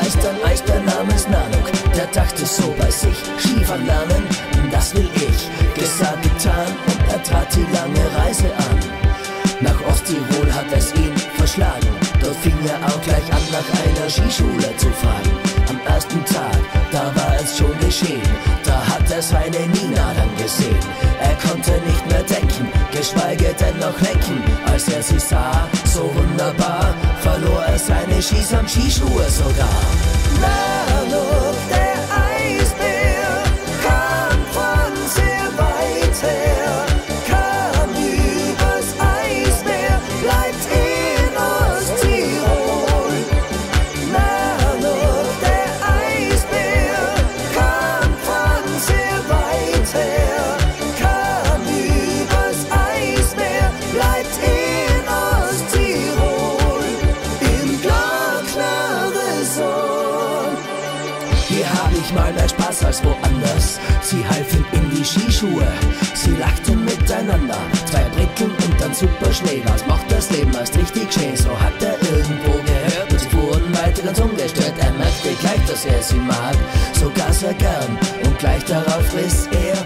Meister, ein Eisbär namens Nanook, der dachte so bei sich, Skifahren lernen, das will ich. Gesagt, getan und er trat die lange Reise an. Nach Osttirol hat es ihn verschlagen, dort fing er auch gleich an, nach einer Skischule zu fragen. Am ersten Tag, da war es schon geschehen, da hat er seine Nina dann gesehen. Er konnte nicht mehr denken, geschweige denn noch lenken. Als er sie sah, so wunderbar, verlor er seine Skis und Skischuhe sogar. Nanook, der Eisbär, kam von sehr weit her, kam übers Eismeer, bleibt in Osttirol. Nanook, der Eisbär, kam von sehr weit her, kam übers Eismeer, bleibt in Osttirol, im Glockner-Resort. Hier hab ich mal mehr Spaß als woanders. Sie halfen in die Skischuhe, sie lachten miteinander. 2 Brickeln und dann super Schnee, was macht das Leben erst richtig schön? So hat er irgendwo gehört und sie fuhren weiter ganz ungestört. Er merkte gleich, dass er sie mag, sogar sehr gern. Und gleich darauf riss er